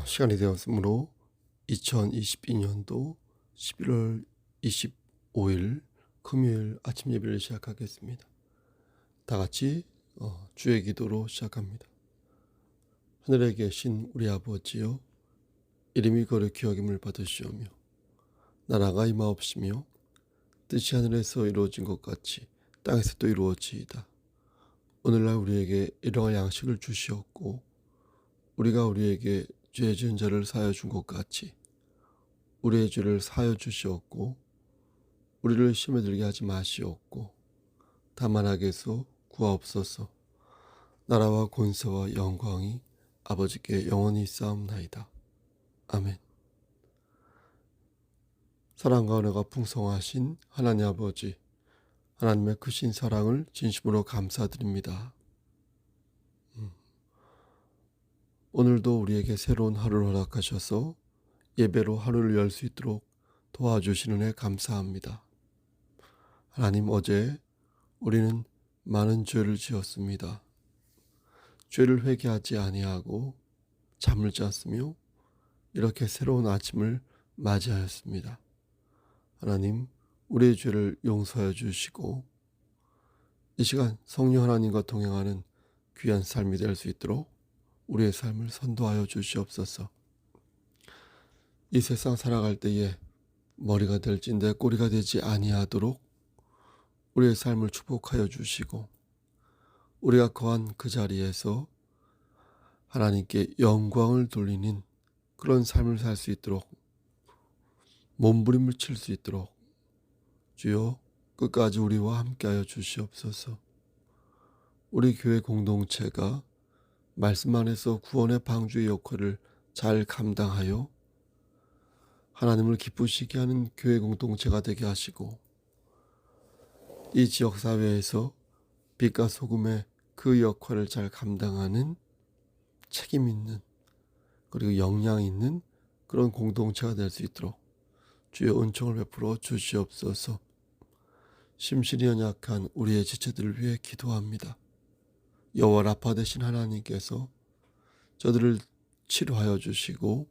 시간이 되었으므로 2022년도 11월 25일 금요일 아침 예배를 시작하겠습니다. 다 같이 주의 기도로 시작합니다. 하늘에 계신 우리 아버지여, 이름이 거룩히 여김을 받으시오며 나라가 임하옵시며 뜻이 하늘에서 이루어진 것 같이 땅에서도 이루어지이다. 오늘날 우리에게 일용할 양식을 주시옵고, 우리가 우리에게 죄 지은 자를 사하여 준 것 같이 우리의 죄를 사하여 주시옵고, 우리를 시험에 들게 하지 마시옵고, 다만 악에서 구하옵소서. 나라와 권세와 영광이 아버지께 영원히 있사옵나이다. 아멘. 사랑과 은혜가 풍성하신 하나님 아버지, 하나님의 크신 사랑을 진심으로 감사드립니다. 오늘도 우리에게 새로운 하루를 허락하셔서 예배로 하루를 열 수 있도록 도와주시는 애 감사합니다. 하나님, 어제 우리는 많은 죄를 지었습니다. 죄를 회개하지 아니하고 잠을 잤으며 이렇게 새로운 아침을 맞이하였습니다. 하나님, 우리의 죄를 용서해 주시고 이 시간 성령 하나님과 동행하는 귀한 삶이 될 수 있도록 우리의 삶을 선도하여 주시옵소서. 이 세상 살아갈 때에 머리가 될진대 꼬리가 되지 아니하도록 우리의 삶을 축복하여 주시고, 우리가 거한 그 자리에서 하나님께 영광을 돌리는 그런 삶을 살 수 있도록, 몸부림을 칠 수 있도록 주여 끝까지 우리와 함께하여 주시옵소서. 우리 교회 공동체가 말씀 안에서 구원의 방주의 역할을 잘 감당하여 하나님을 기쁘시게 하는 교회 공동체가 되게 하시고, 이 지역사회에서 빛과 소금의 그 역할을 잘 감당하는 책임 있는, 그리고 역량 있는 그런 공동체가 될 수 있도록 주의 은총을 베풀어 주시옵소서. 심신이 연약한 우리의 지체들을 위해 기도합니다. 여호와 라파 되신 하나님께서 저들을 치료하여 주시고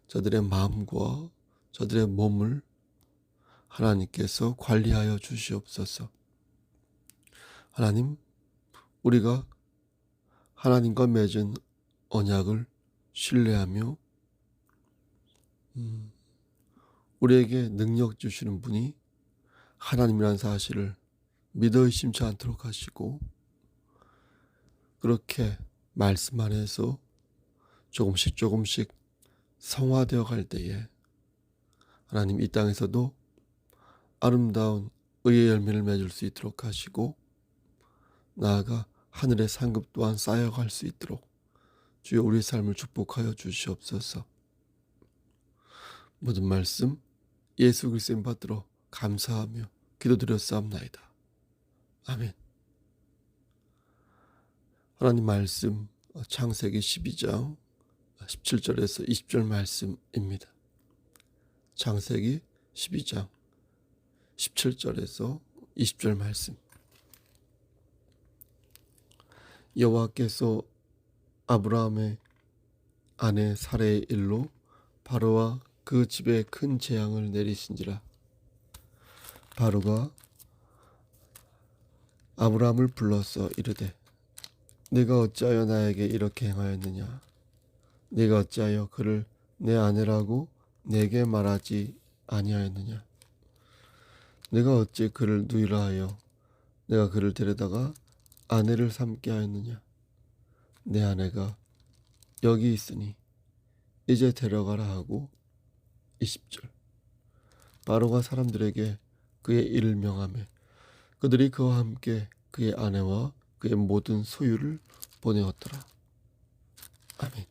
저들의 마음과 저들의 몸을 하나님께서 관리하여 주시옵소서. 하나님, 우리가 하나님과 맺은 언약을 신뢰하며 우리에게 능력 주시는 분이 하나님이라는 사실을 믿어 의심치 않도록 하시고, 그렇게 말씀 안에서 조금씩 성화되어 갈 때에 하나님, 이 땅에서도 아름다운 의의 열매를 맺을 수 있도록 하시고, 나아가 하늘의 상급 또한 쌓여갈 수 있도록 주여 우리의 삶을 축복하여 주시옵소서. 모든 말씀 예수 그리스도의 이름 받들어 감사하며 기도드렸사옵나이다. 아멘. 하나님 말씀 창세기 12장 17절에서 20절 말씀입니다. 창세기 12장 17절에서 20절 말씀. 여호와께서 아브라함의 아내 사레의 일로 바로와 그 집에 큰 재앙을 내리신지라. 바로가 아브라함을 불러서 이르되, 네가 어찌하여 나에게 이렇게 행하였느냐? 네가 어찌하여 그를 내 아내라고 내게 말하지 아니하였느냐? 네가 어찌 그를 누이라 하여 내가 그를 데려다가 아내를 삼게 하였느냐? 내 아내가 여기 있으니 이제 데려가라 하고. 20절. 바로가 사람들에게 그의 일을 명하매 그들이 그와 함께 그의 아내와 그의 모든 소유를 보내었더라. 아멘.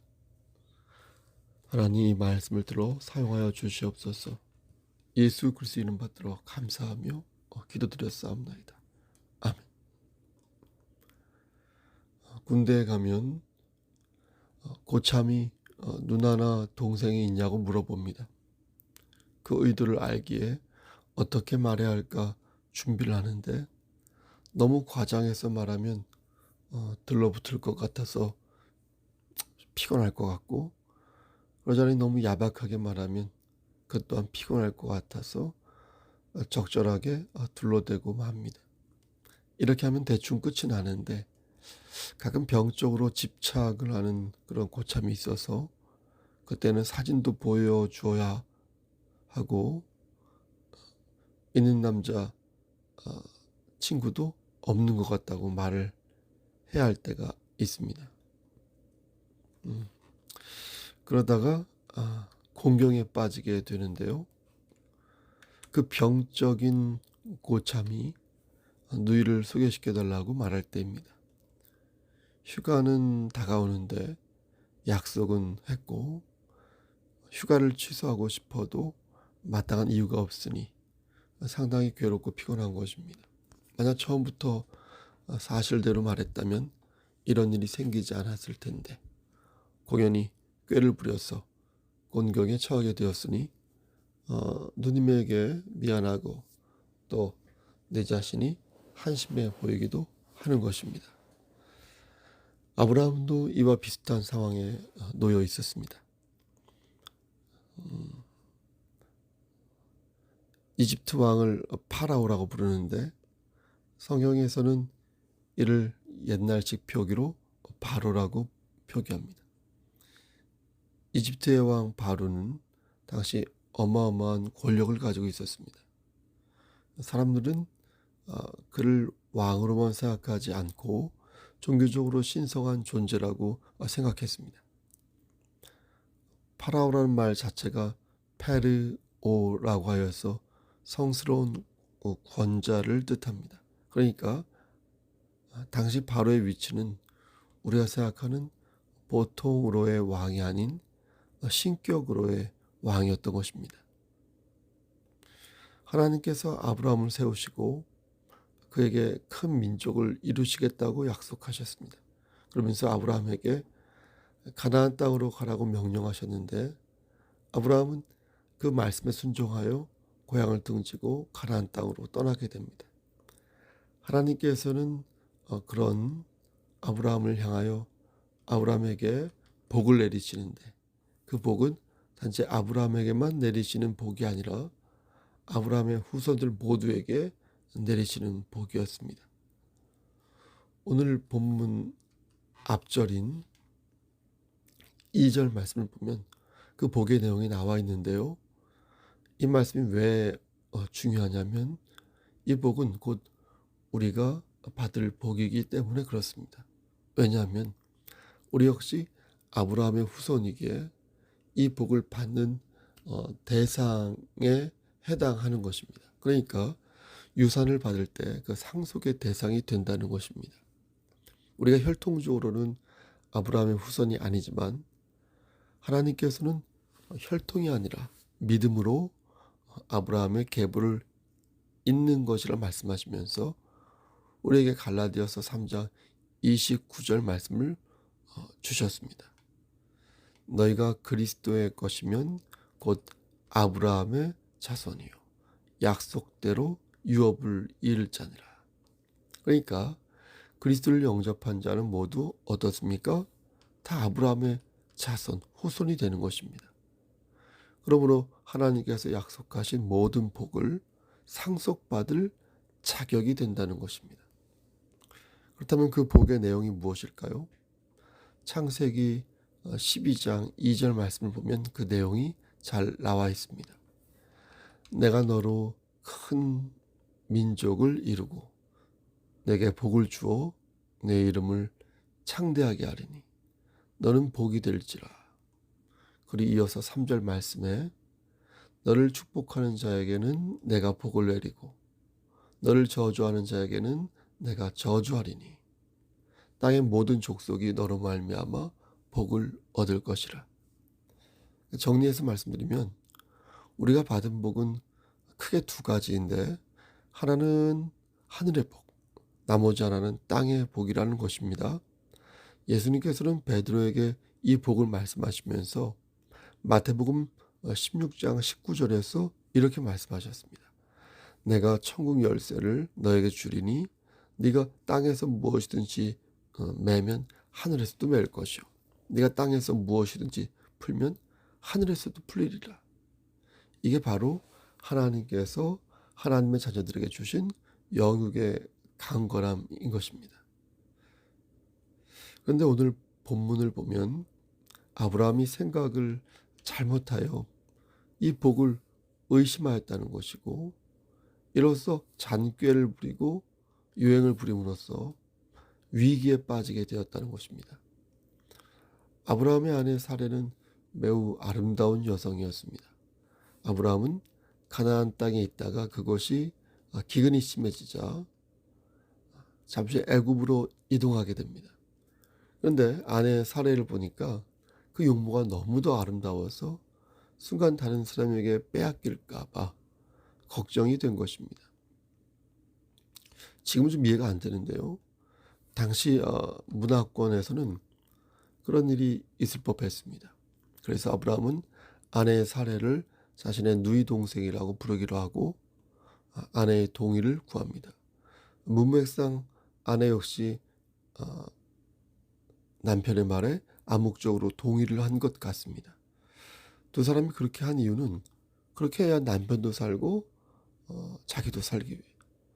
하나님, 이 말씀을 들어 사용하여 주시옵소서. 예수 그리스도 이름 받들어 감사하며 기도드렸사옵나이다. 아멘. 군대에 가면 고참이 누나나 동생이 있냐고 물어봅니다. 그 의도를 알기에 어떻게 말해야 할까 준비를 하는데, 너무 과장해서 말하면 들러붙을 것 같아서 피곤할 것 같고, 여전히 너무 야박하게 말하면 그 또한 피곤할 것 같아서 적절하게 둘러대고 맙니다. 이렇게 하면 대충 끝이 나는데 가끔 병적으로 집착을 하는 그런 고참이 있어서 그때는 사진도 보여줘야 하고 있는 남자 친구도 없는 것 같다고 말을 해야 할 때가 있습니다. 그러다가 공경에 빠지게 되는데요. 그 병적인 고참이 누이를 소개시켜달라고 말할 때입니다. 휴가는 다가오는데 약속은 했고 휴가를 취소하고 싶어도 마땅한 이유가 없으니 상당히 괴롭고 피곤한 것입니다. 만약 처음부터 사실대로 말했다면 이런 일이 생기지 않았을 텐데 공연히 꾀를 부려서 곤경에 처하게 되었으니 누님에게 미안하고 또 내 자신이 한심해 보이기도 하는 것입니다. 아브라함도 이와 비슷한 상황에 놓여 있었습니다. 이집트 왕을 파라오라고 부르는데 성경에서는 이를 옛날식 표기로 바로라고 표기합니다. 이집트의 왕 바로는 당시 어마어마한 권력을 가지고 있었습니다. 사람들은 그를 왕으로만 생각하지 않고 종교적으로 신성한 존재라고 생각했습니다. 파라오라는 말 자체가 페르오라고 하여서 성스러운 권자를 뜻합니다. 그러니까 당시 바로의 위치는 우리가 생각하는 보통으로의 왕이 아닌 신격으로의 왕이었던 것입니다. 하나님께서 아브라함을 세우시고 그에게 큰 민족을 이루시겠다고 약속하셨습니다. 그러면서 아브라함에게 가나안 땅으로 가라고 명령하셨는데 아브라함은 그 말씀에 순종하여 고향을 등지고 가나안 땅으로 떠나게 됩니다. 하나님께서는 그런 아브라함을 향하여 아브라함에게 복을 내리시는데 그 복은 단지 아브라함에게만 내리시는 복이 아니라 아브라함의 후손들 모두에게 내리시는 복이었습니다. 오늘 본문 앞절인 2절 말씀을 보면 그 복의 내용이 나와 있는데요. 이 말씀이 왜 중요하냐면 이 복은 곧 우리가 받을 복이기 때문에 그렇습니다. 왜냐하면 우리 역시 아브라함의 후손이기에 이 복을 받는 대상에 해당하는 것입니다. 그러니까 유산을 받을 때 그 상속의 대상이 된다는 것입니다. 우리가 혈통적으로는 아브라함의 후손이 아니지만 하나님께서는 혈통이 아니라 믿음으로 아브라함의 계보를 잇는 것이라 말씀하시면서 우리에게 갈라디아서 3장 29절 말씀을 주셨습니다. 너희가 그리스도의 것이면 곧 아브라함의 자손이요 약속대로 유업을 이을 자니라. 그러니까 그리스도를 영접한 자는 모두 어떻습니까? 다 아브라함의 자손, 후손이 되는 것입니다. 그러므로 하나님께서 약속하신 모든 복을 상속받을 자격이 된다는 것입니다. 그렇다면 그 복의 내용이 무엇일까요? 창세기 12장 2절 말씀을 보면 그 내용이 잘 나와 있습니다. 내가 너로 큰 민족을 이루고 내게 복을 주어 내 이름을 창대하게 하리니 너는 복이 될지라. 그리고 이어서 3절 말씀에 너를 축복하는 자에게는 내가 복을 내리고 너를 저주하는 자에게는 내가 저주하리니 땅의 모든 족속이 너로 말미암아 복을 얻을 것이라. 정리해서 말씀드리면 우리가 받은 복은 크게 두 가지인데 하나는 하늘의 복, 나머지 하나는 땅의 복이라는 것입니다. 예수님께서는 베드로에게 이 복을 말씀하시면서 마태복음 16장 19절에서 이렇게 말씀하셨습니다. 내가 천국 열쇠를 너에게 주리니 네가 땅에서 무엇이든지 매면 하늘에서도 맬 것이요 네가 땅에서 무엇이든지 풀면 하늘에서도 풀리리라. 이게 바로 하나님께서 하나님의 자녀들에게 주신 영육의 강건함인 것입니다. 그런데 오늘 본문을 보면 아브라함이 생각을 잘못하여 이 복을 의심하였다는 것이고, 이로써 잔꾀를 부리고 유행을 부림으로써 위기에 빠지게 되었다는 것입니다. 아브라함의 아내 사레는 매우 아름다운 여성이었습니다. 아브라함은 가나안 땅에 있다가 그것이 기근이 심해지자 잠시 애굽으로 이동하게 됩니다. 그런데 아내 사레를 보니까 그 용모가 너무도 아름다워서 순간 다른 사람에게 빼앗길까 봐 걱정이 된 것입니다. 지금은 좀 이해가 안 되는데요. 당시 문화권에서는 그런 일이 있을 법했습니다. 그래서 아브라함은 아내의 사레를 자신의 누이 동생이라고 부르기로 하고 아내의 동의를 구합니다. 문맥상 아내 역시 남편의 말에 암묵적으로 동의를 한 것 같습니다. 두 사람이 그렇게 한 이유는 그렇게 해야 남편도 살고 자기도 살기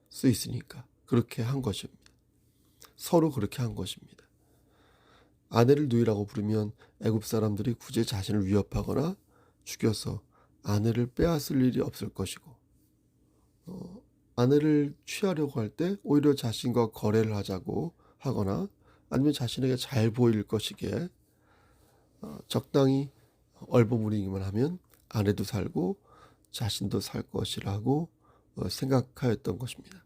수 있으니까 그렇게 한 것입니다. 서로 그렇게 한 것입니다. 아내를 누이라고 부르면 애굽 사람들이 굳이 자신을 위협하거나 죽여서 아내를 빼앗을 일이 없을 것이고, 아내를 취하려고 할 때 오히려 자신과 거래를 하자고 하거나 아니면 자신에게 잘 보일 것이기에 적당히 얼버무리기만 하면 아내도 살고 자신도 살 것이라고 생각하였던 것입니다.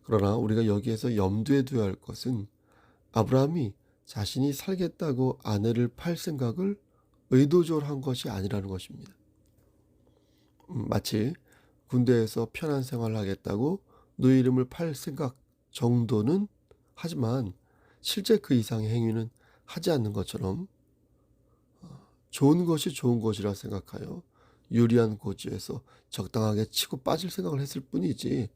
그러나 우리가 여기에서 염두에 두어야 할 것은 아브라함이 자신이 살겠다고 아내를 팔 생각을 의도적으로 한 것이 아니라는 것입니다. 마치 군대에서 편한 생활을 하겠다고 누이 이름을 팔 생각 정도는 하지만 실제 그 이상의 행위는 하지 않는 것처럼 좋은 것이 좋은 것이라 생각하여 유리한 고지에서 적당하게 치고 빠질 생각을 했을 뿐이지,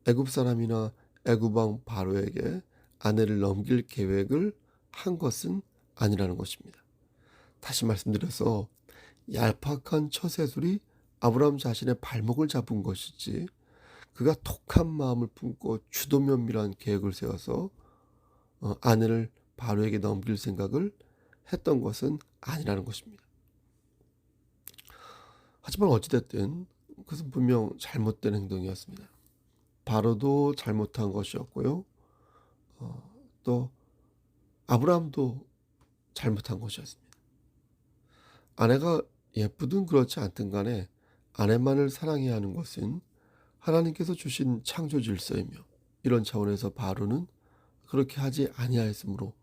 애굽 사람이나 애굽 왕 바로에게 아내를 넘길 계획을 한 것은 아니라는 것입니다. 다시 말씀드려서 얄팍한 처세술이 아브라함 자신의 발목을 잡은 것이지, 그가 독한 마음을 품고 주도면밀한 계획을 세워서 아내를 바로에게 넘길 생각을 했던 것은 아니라는 것입니다. 하지만 어찌됐든 그것은 분명 잘못된 행동이었습니다. 바로도 잘못한 것이었고요. 또 아브라함도 잘못한 것이었습니다. 아내가 예쁘든 그렇지 않든 간에 아내만을 사랑해야 하는 것은 하나님께서 주신 창조 질서이며, 이런 차원에서 바로는 그렇게 하지 아니하였으므로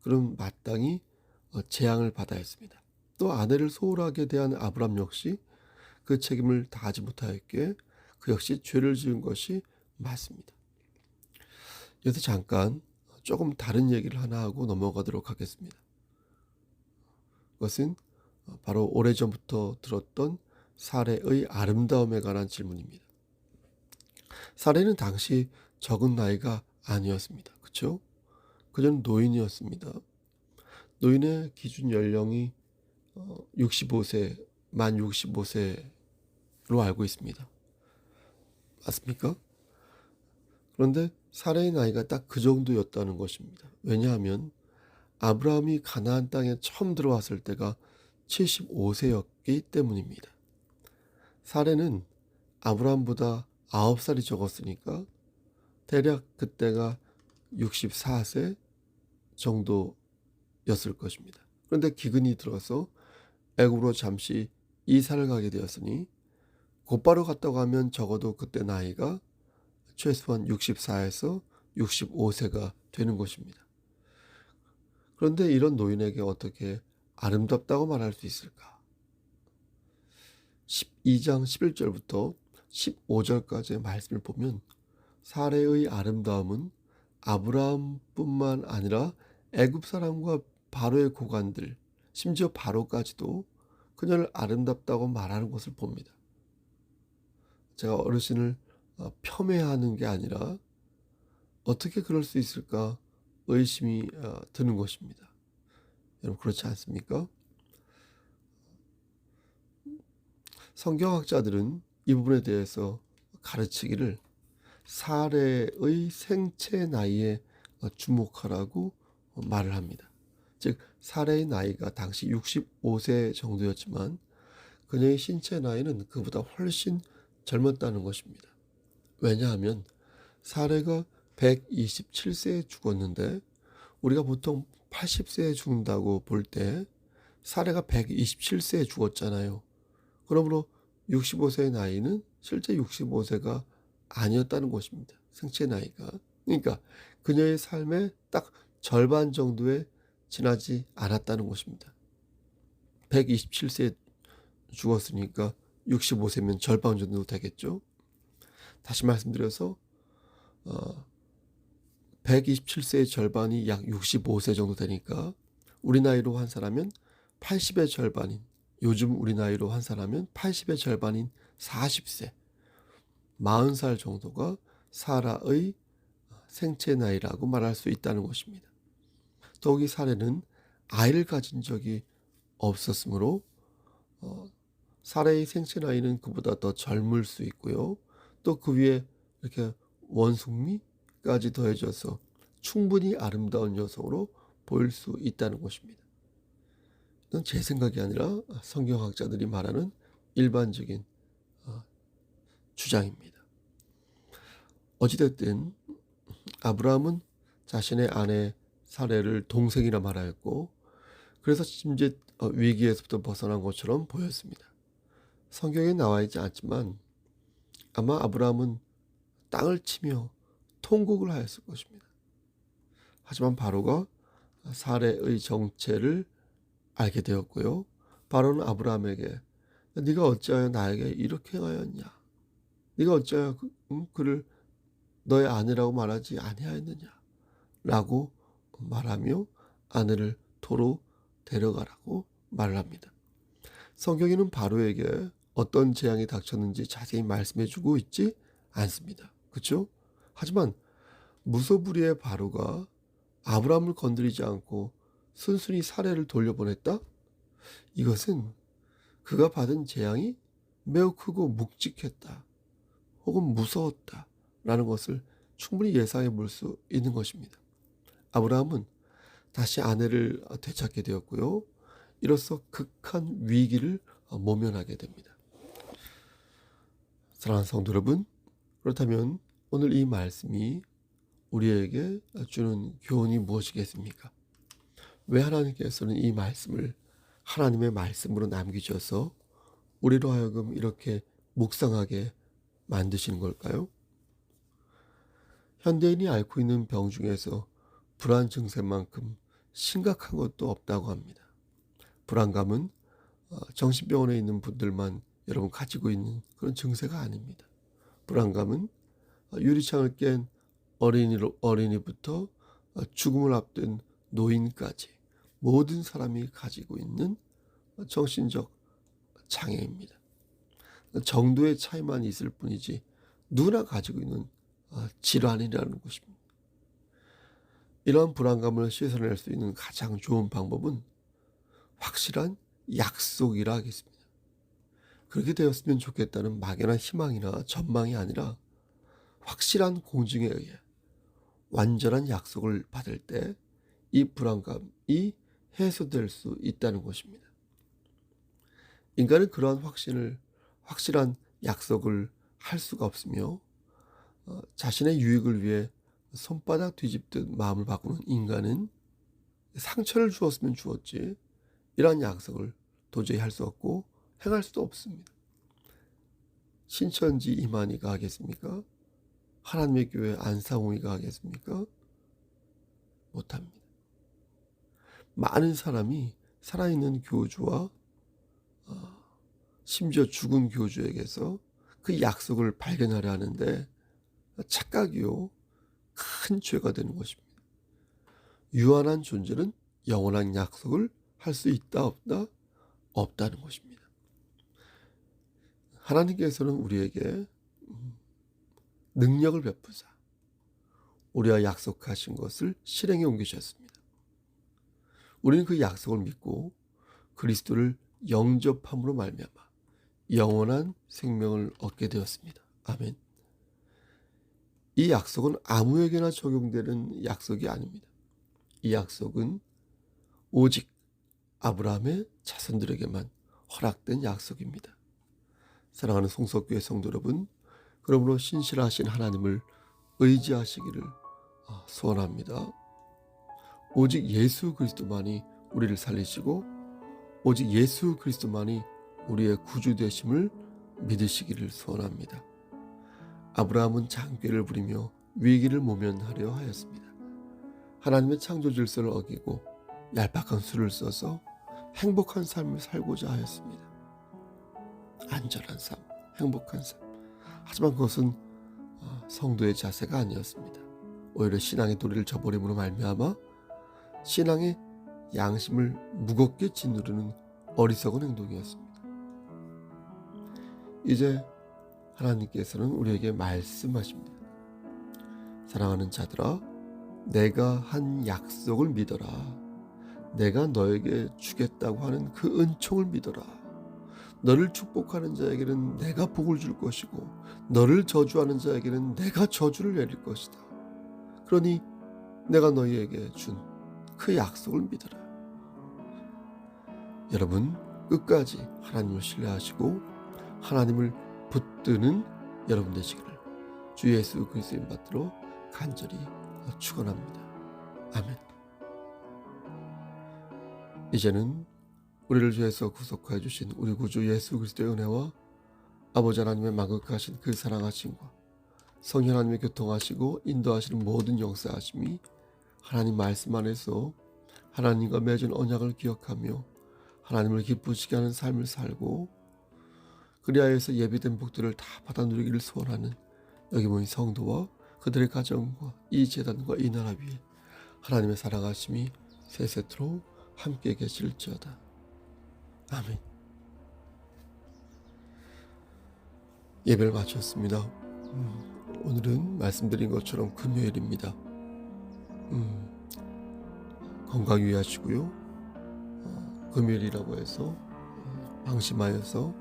그럼 마땅히 재앙을 받아야 했습니다. 또 아내를 소홀하게 대한 아브라함 역시 그 책임을 다하지 못하였기에 그 역시 죄를 지은 것이 맞습니다. 여기서 잠깐 조금 다른 얘기를 하나 하고 넘어가도록 하겠습니다. 그것은 바로 오래전부터 들었던 사레의 아름다움에 관한 질문입니다. 사레는 당시 적은 나이가 아니었습니다. 그렇죠? 그녀는 노인이었습니다. 노인의 기준 연령이 65세, 만 65세로 알고 있습니다. 맞습니까? 그런데 사레의 나이가 딱 그 정도였다는 것입니다. 왜냐하면 아브라함이 가나안 땅에 처음 들어왔을 때가 75세였기 때문입니다. 사레는 아브라함보다 9살이 적었으니까 대략 그때가 64세 정도였을 것입니다. 그런데 기근이 들어서 애굽으로 잠시 이사를 가게 되었으니 곧바로 갔다고 하면 적어도 그때 나이가 최소한 64에서 65세가 되는 것입니다. 그런데 이런 노인에게 어떻게 아름답다고 말할 수 있을까? 12장 11절부터 15절까지의 말씀을 보면 사레의 아름다움은 아브라함뿐만 아니라 애굽 사람과 바로의 고관들, 심지어 바로까지도 그녀를 아름답다고 말하는 것을 봅니다. 제가 어르신을 폄훼하는 게 아니라 어떻게 그럴 수 있을까 의심이 드는 것입니다. 여러분 그렇지 않습니까? 성경학자들은 이 부분에 대해서 가르치기를 사례의 생체 나이에 주목하라고 말을 합니다. 즉 사례의 나이가 당시 65세 정도였지만 그녀의 신체 나이는 그보다 훨씬 젊었다는 것입니다. 왜냐하면 사례가 127세에 죽었는데 우리가 보통 80세에 죽는다고 볼 때 사례가 127세에 죽었잖아요. 그러므로 65세의 나이는 실제 65세가 아니었다는 것입니다. 생체 나이가. 그러니까 그녀의 삶의 딱 절반 정도에 지나지 않았다는 것입니다. 127세에 죽었으니까 65세면 절반 정도 되겠죠. 다시 말씀드려서 127세의 절반이 약 65세 정도 되니까 우리 나이로 환산하면 80의 절반인, 요즘 우리 나이로 환산하면 80의 절반인 40세, 40살 정도가 사라의 생체 나이라고 말할 수 있다는 것입니다. 더욱이 사례는 아이를 가진 적이 없었으므로 사라의 생체 나이는 그보다 더 젊을 수 있고요. 또 그 위에 이렇게 원숭미까지 더해져서 충분히 아름다운 여성으로 보일 수 있다는 것입니다. 이건 제 생각이 아니라 성경학자들이 말하는 일반적인 주장입니다. 어찌됐든 아브라함은 자신의 아내 사례를 동생이라 말하였고 그래서 짐짓 위기에서부터 벗어난 것처럼 보였습니다. 성경에 나와 있지 않지만 아마 아브라함은 땅을 치며 통곡을 하였을 것입니다. 하지만 바로가 사례의 정체를 알게 되었고요. 바로는 아브라함에게 네가 어찌하여 나에게 이렇게 행하였냐? 네가 어찌하여 그를 너의 아내라고 말하지 아니하였느냐? 라고 말하며 아내를 도로 데려가라고 말을 합니다. 성경에는 바로에게 어떤 재앙이 닥쳤는지 자세히 말씀해주고 있지 않습니다. 그렇죠? 하지만 무소불위의 바로가 아브라함을 건드리지 않고 순순히 사례를 돌려보냈다? 이것은 그가 받은 재앙이 매우 크고 묵직했다. 혹은 무서웠다. 라는 것을 충분히 예상해 볼 수 있는 것입니다. 아브라함은 다시 아내를 되찾게 되었고요. 이로써 극한 위기를 모면하게 됩니다. 사랑하는 성도 여러분, 그렇다면 오늘 이 말씀이 우리에게 주는 교훈이 무엇이겠습니까? 왜 하나님께서는 이 말씀을 하나님의 말씀으로 남기셔서 우리로 하여금 이렇게 묵상하게 만드시는 걸까요? 현대인이 앓고 있는 병 중에서 불안 증세만큼 심각한 것도 없다고 합니다. 불안감은 정신병원에 있는 분들만 여러분 가지고 있는 그런 증세가 아닙니다. 불안감은 유리창을 깬 어린이부터 죽음을 앞둔 노인까지 모든 사람이 가지고 있는 정신적 장애입니다. 정도의 차이만 있을 뿐이지 누구나 가지고 있는 질환이라는 것입니다. 이러한 불안감을 씻어낼 수 있는 가장 좋은 방법은 확실한 약속이라 하겠습니다. 그렇게 되었으면 좋겠다는 막연한 희망이나 전망이 아니라 확실한 공증에 의해 완전한 약속을 받을 때 이 불안감이 해소될 수 있다는 것입니다. 인간은 그러한 확실한 약속을 할 수가 없으며 자신의 유익을 위해 손바닥 뒤집듯 마음을 바꾸는 인간은 상처를 주었으면 주었지 이러한 약속을 도저히 할 수 없고 행할 수도 없습니다. 신천지 이만희가 하겠습니까? 하나님의 교회 안상홍이가 하겠습니까? 못합니다. 많은 사람이 살아있는 교주와 심지어 죽은 교주에게서 그 약속을 발견하려 하는데 착각이요. 큰 죄가 되는 것입니다. 유한한 존재는 영원한 약속을 할 수 있다 없다? 없다는 것입니다. 하나님께서는 우리에게 능력을 베푸사 우리와 약속하신 것을 실행에 옮기셨습니다. 우리는 그 약속을 믿고 그리스도를 영접함으로 말미암아 영원한 생명을 얻게 되었습니다. 아멘. 이 약속은 아무에게나 적용되는 약속이 아닙니다. 이 약속은 오직 아브라함의 자손들에게만 허락된 약속입니다. 사랑하는 송석교회 성도 여러분, 그러므로 신실하신 하나님을 의지하시기를 소원합니다. 오직 예수 그리스도만이 우리를 살리시고 오직 예수 그리스도만이 우리의 구주 되심을 믿으시기를 소원합니다. 아브라함은 장궤를 부리며 위기를 모면하려 하였습니다. 하나님의 창조 질서를 어기고 얄팍한 수를 써서 행복한 삶을 살고자 하였습니다. 안전한 삶, 행복한 삶. 하지만 그것은 성도의 자세가 아니었습니다. 오히려 신앙의 도리를 저버림으로 말미암아 신앙의 양심을 무겁게 짓누르는 어리석은 행동이었습니다. 이제 하나님께서는 우리에게 말씀하십니다. 사랑하는 자들아, 내가 한 약속을 믿어라. 내가 너에게 주겠다고 하는 그 은총을 믿어라. 너를 축복하는 자에게는 내가 복을 줄 것이고 너를 저주하는 자에게는 내가 저주를 내릴 것이다. 그러니 내가 너희에게 준 그 약속을 믿어라. 여러분, 끝까지 하나님을 신뢰하시고 하나님을 붙드는 여러분 되시기를 주 예수 그리스도의 이름 받들어 간절히 축원합니다. 아멘. 이제는 우리를 죄에서 구속하여 주신 우리 구주 예수 그리스도의 은혜와 아버지 하나님의 만극하신 그 사랑하심과 성령 하나님의 교통하시고 인도하시는 모든 역사하심이 하나님 말씀 안에서 하나님과 맺은 언약을 기억하며 하나님을 기쁘시게 하는 삶을 살고 그리하여서 예비된 복들을 다 받아 누리기를 소원하는 여기 모인 성도와 그들의 가정과 이 제단과 이 나라 위에 하나님의 사랑하심이 세세토록 함께 계실지어다. 아멘. 예배를 마쳤습니다. 오늘은 말씀드린 것처럼 금요일입니다. 건강 유의하시고요. 금요일이라고 해서 방심하여서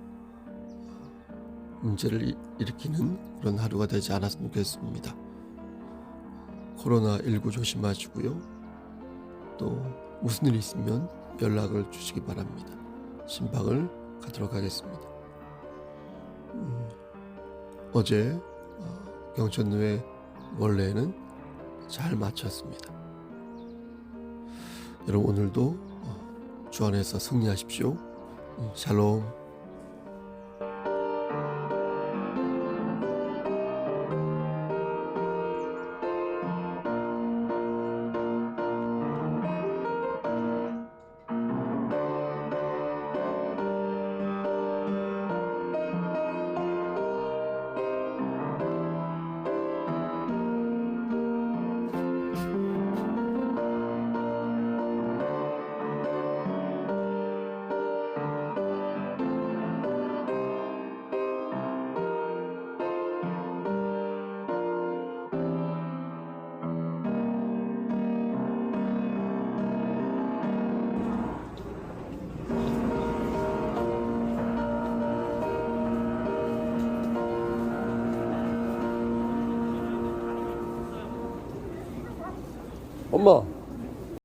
문제를 일으키는 그런 하루가 되지 않았으면 좋겠습니다. 코로나19 조심하시고요. 또 무슨 일이 있으면 연락을 주시기 바랍니다. 신방을 가도록 하겠습니다. 어제 경천로의 원래는 잘 마쳤습니다. 여러분 오늘도 주 안에서 승리하십시오. 샬롬. 엄마.